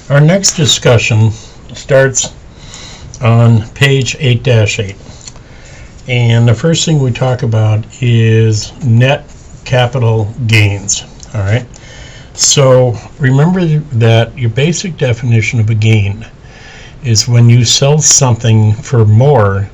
Our next discussion starts on page 8-8. And the first thing we talk about is net capital gains. All right. So remember that your basic definition of a gain is when you sell something for more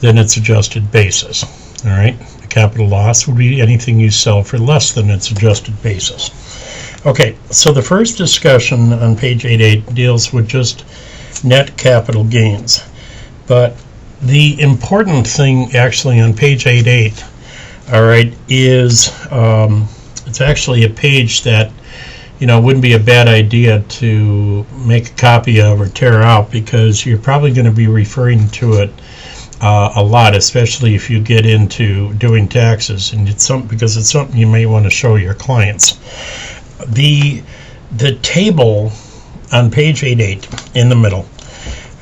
than its adjusted basis. All right. The capital loss would be anything you sell for less than its adjusted basis. Okay, so the first discussion on page 8.8 deals with just net capital gains. But the important thing actually on page 8.8, all right, is it's actually a page that, wouldn't be a bad idea to make a copy of or tear out, because you're probably going to be referring to it a lot, especially if you get into doing taxes, and because it's something you may want to show your clients. The table on page 8.8 in the middle,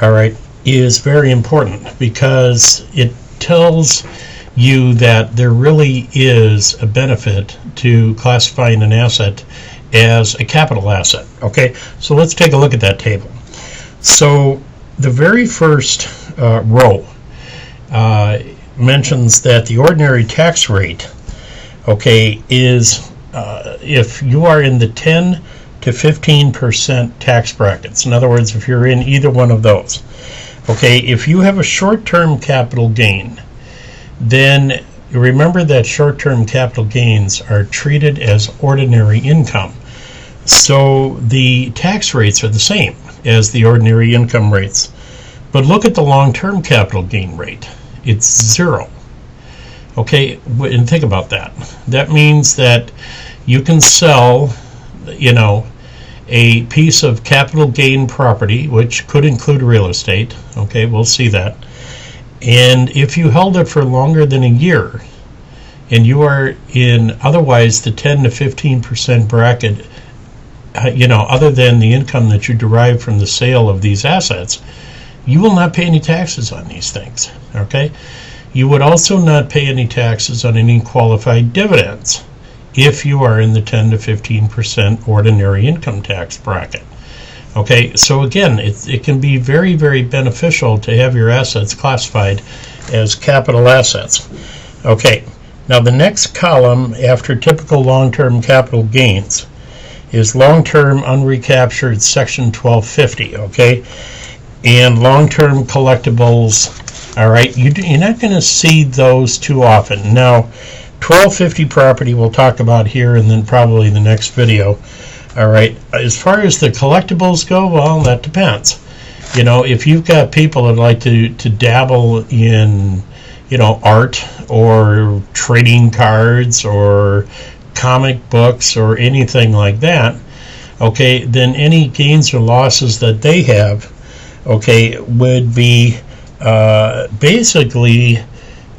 all right, is very important because it tells you that there really is a benefit to classifying an asset as a capital asset. Okay, so let's take a look at that table. So the very first row mentions that the ordinary tax rate, okay, is if you are in the 10 to 15% tax brackets. In other words, if you're in either one of those. Okay, if you have a short-term capital gain, then remember that short-term capital gains are treated as ordinary income. So the tax rates are the same as the ordinary income rates. But look at the long-term capital gain rate. It's 0. Okay, and think about that. That means that you can sell, a piece of capital gain property, which could include real estate. Okay, we'll see that. And if you held it for longer than a year, and you are in otherwise the 10 to 15% bracket, other than the income that you derive from the sale of these assets, you will not pay any taxes on these things. Okay, you would also not pay any taxes on any qualified dividends if you are in the 10 to 15% ordinary income tax bracket. Okay, so again, it can be very, very beneficial to have your assets classified as capital assets. Okay, now the next column after typical long-term capital gains is long-term unrecaptured section 1250, okay? And long-term collectibles, all right, you're not going to see those too often. Now, 1250 property we'll talk about here and then probably the next video. All right, as far as the collectibles go, well, that depends. If you've got people that like to dabble in, art or trading cards or comic books or anything like that, okay, then any gains or losses that they have, okay, would be basically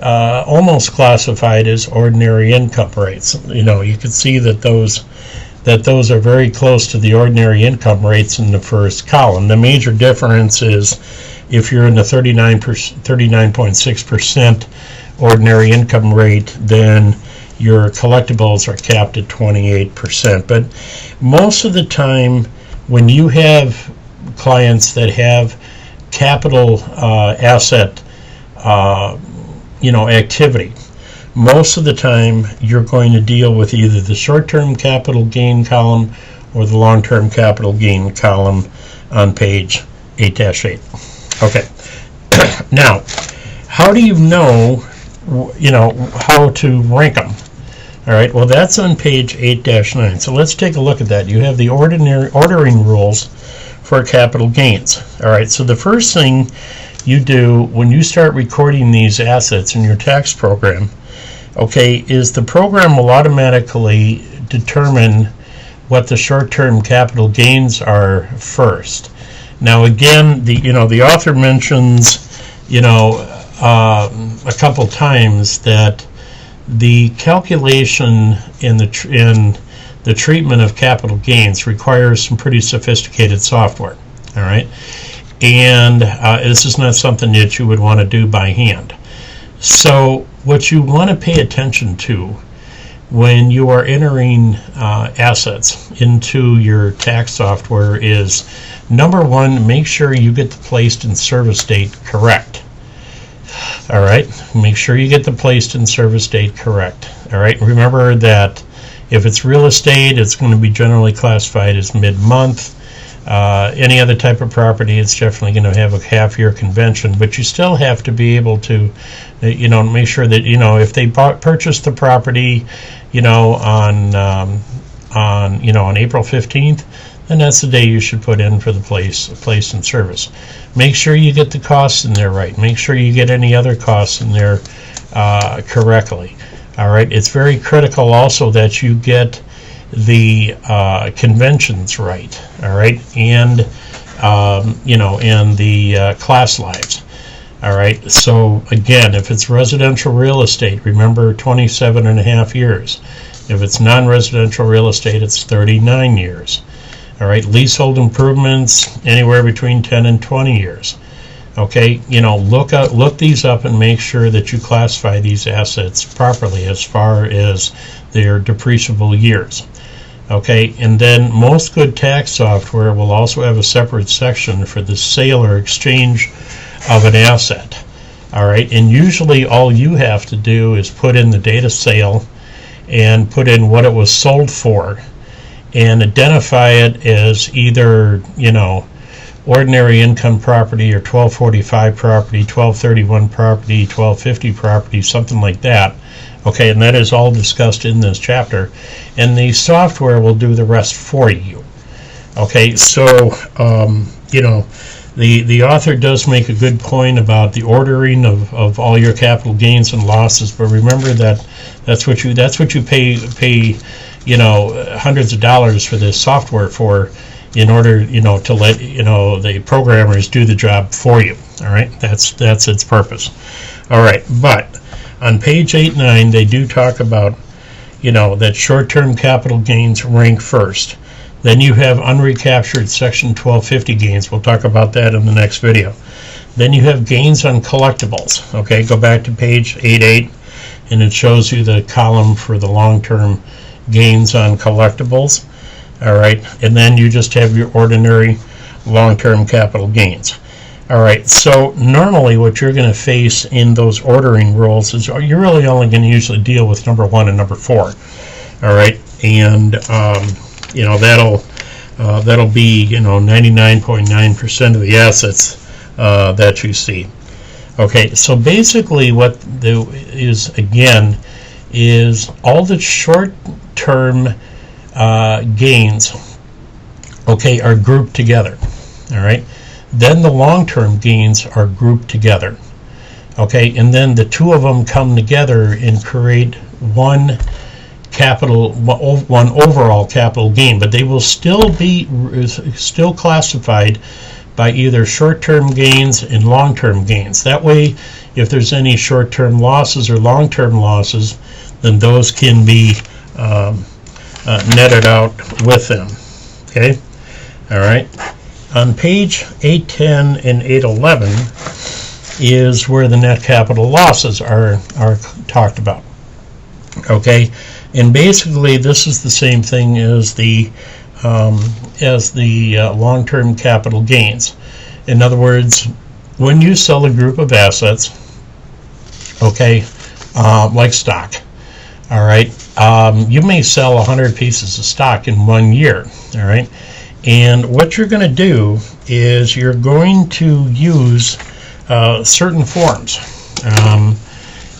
almost classified as ordinary income rates. You can see that those are very close to the ordinary income rates in the first column. The major difference is if you're in the 39.6% ordinary income rate, then your collectibles are capped at 28%. But most of the time, when you have clients that have capital asset activity, most of the time you're going to deal with either the short-term capital gain column or the long-term capital gain column on page 8-8. Okay. Now, how do you know how to rank them? All right, well, that's on page 8-9. So let's take a look at that. You have the ordering rules for capital gains. All right, so the first thing you do when you start recording these assets in your tax program, okay, is the program will automatically determine what the short-term capital gains are first. Now again, the author mentions, a couple times that the calculation in the treatment of capital gains requires some pretty sophisticated software. All right, and this is not something that you would want to do by hand. So what you want to pay attention to when you are entering assets into your tax software is, number one, make sure you get the placed in service date correct. All right, make sure you get the placed in service date correct. All right, remember that if it's real estate, it's going to be generally classified as mid-month. Any other type of property, it's definitely going to have a half-year convention, but you still have to be able to, make sure that, if they purchased the property, on April 15th, then that's the day you should put in for the place in service. Make sure you get the costs in there right. Make sure you get any other costs in there correctly. All right. It's very critical also that you get the conventions right. All right, and and the class lives. All right. So again, if it's residential real estate, remember 27.5 years. If it's non-residential real estate, it's 39 years. All right, leasehold improvements, anywhere between 10 and 20 years. Okay, look these up and make sure that you classify these assets properly as far as their depreciable years. Okay, and then most good tax software will also have a separate section for the sale or exchange of an asset. All right, and usually all you have to do is put in the date of sale and put in what it was sold for, and identify it as either, ordinary income property or 1245 property, 1231 property, 1250 property, something like that. Okay, and that is all discussed in this chapter, and the software will do the rest for you. Okay, so, the author does make a good point about the ordering of all your capital gains and losses, but remember that that's what you pay hundreds of dollars for this software for, in order to let the programmers do the job for you. All right, that's its purpose. All right, but on page 8-9 they do talk about that short-term capital gains rank first. Then you have unrecaptured section 1250 gains. We'll talk about that in the next video. Then you have gains on collectibles. Okay, go back to page 8.8 and it shows you the column for the long-term gains on collectibles. All right, and then you just have your ordinary long-term capital gains. All right, so normally what you're going to face in those ordering rules is you're really only going to usually deal with number 1 and number 4. All right, and that'll be 99.9% of the assets that you see. Okay, so basically what is all the short-term gains, okay, are grouped together. All right, then the long-term gains are grouped together. Okay, and then the two of them come together and create one overall capital gain, but they will still be classified by either short-term gains and long-term gains. That way, if there's any short-term losses or long-term losses, then those can be netted out with them. Okay, all right. On page 810 and 811 is where the net capital losses are talked about. Okay, and basically this is the same thing as the long-term capital gains. In other words, when you sell a group of assets, okay, like stock, all right, you may sell 100 pieces of stock in 1 year. All right, and what you're going to do is you're going to use certain forms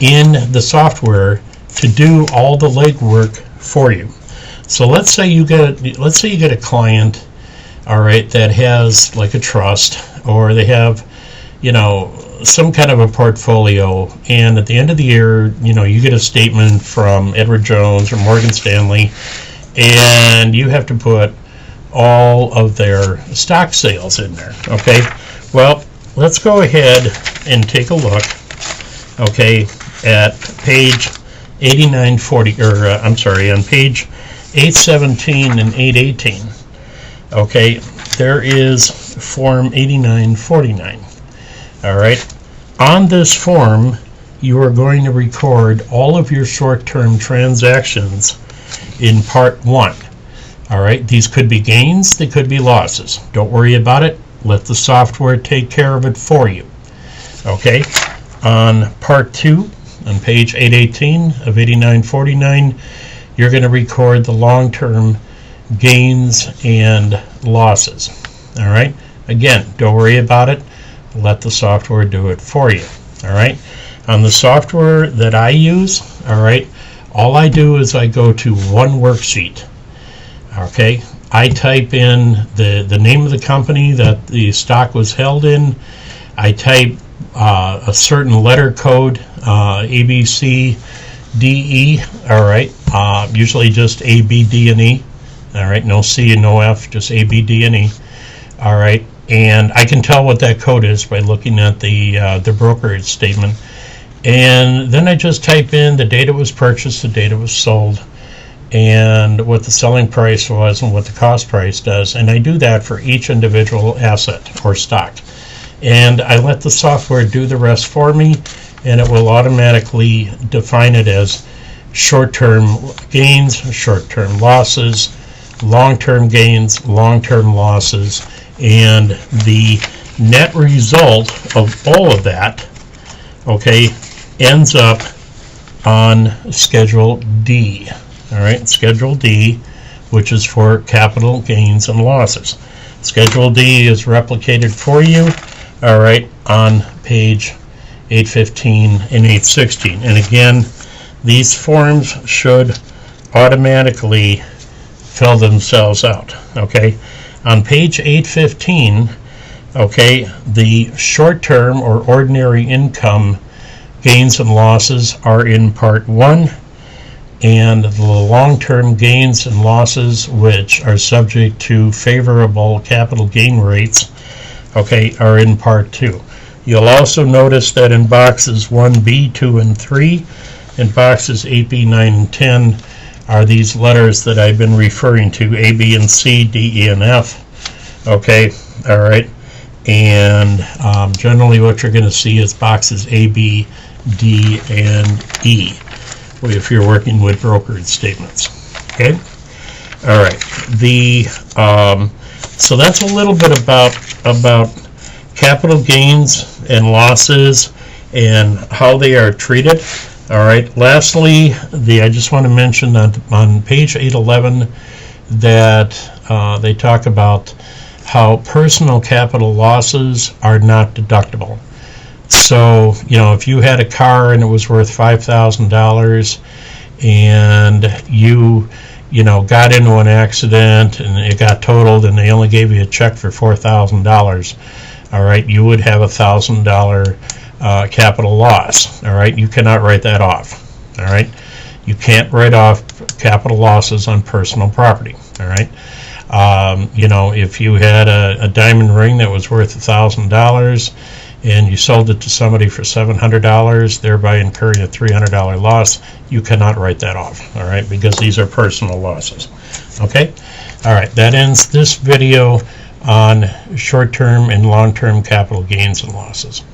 in the software to do all the legwork for you. So let's say you get a client, all right, that has like a trust, or they have some kind of a portfolio, and at the end of the year you get a statement from Edward Jones or Morgan Stanley, and you have to put all of their stock sales in there. Okay, well, let's go ahead and take a look, okay, at page 8940, or I'm sorry, on page 817 and 818. Okay, there is form 8949. All right, on this form you are going to record all of your short-term transactions in part 1. All right, these could be gains, they could be losses. Don't worry about it. Let the software take care of it for you. Okay, on part 2, on page 818 of 8949, you're going to record the long-term gains and losses. All right, again, don't worry about it. Let the software do it for you. All right, on the software that I use, all right, all I do is I go to one worksheet. Okay, I type in the name of the company that the stock was held in. I type a certain letter code, A, B, C, D, E. All right, usually just A, B, D, and E. All right, no C and no F, just A, B, D, and E. All right, and I can tell what that code is by looking at the brokerage statement. And then I just type in the date it was purchased, the date it was sold, and what the selling price was and what the cost price does. And I do that for each individual asset or stock. And I let the software do the rest for me, and it will automatically define it as short-term gains, short-term losses, long-term gains, long-term losses, and the net result of all of that, okay, ends up on Schedule D. All right, Schedule D, which is for capital gains and losses. Schedule D is replicated for you, all right, on page 815 and 816. And again, these forms should automatically fill themselves out. Okay, on page 815, okay, the short-term or ordinary income gains and losses are in part 1, and the long-term gains and losses, which are subject to favorable capital gain rates, okay, are in part 2. You'll also notice that in boxes 1B, 2, and 3, in boxes 8B, 9, and 10, are these letters that I've been referring to, A, B, and C, D, E, and F. Okay, all right. And generally what you're going to see is boxes A, B, D, and E if you're working with brokerage statements. Okay, all right. So that's a little bit about capital gains and losses and how they are treated. All right. Lastly, I just want to mention that on page 811 that they talk about how personal capital losses are not deductible. So, you know, if you had a car and it was worth $5,000 and you got into an accident and it got totaled and they only gave you a check for $4,000, all right, you would have $1,000 capital loss. All right, you cannot write that off. All right, you can't write off capital losses on personal property. All right. If you had a diamond ring that was worth $1,000 and you sold it to somebody for $700, thereby incurring a $300 loss, you cannot write that off, all right, because these are personal losses. Okay, all right, that ends this video on short-term and long-term capital gains and losses.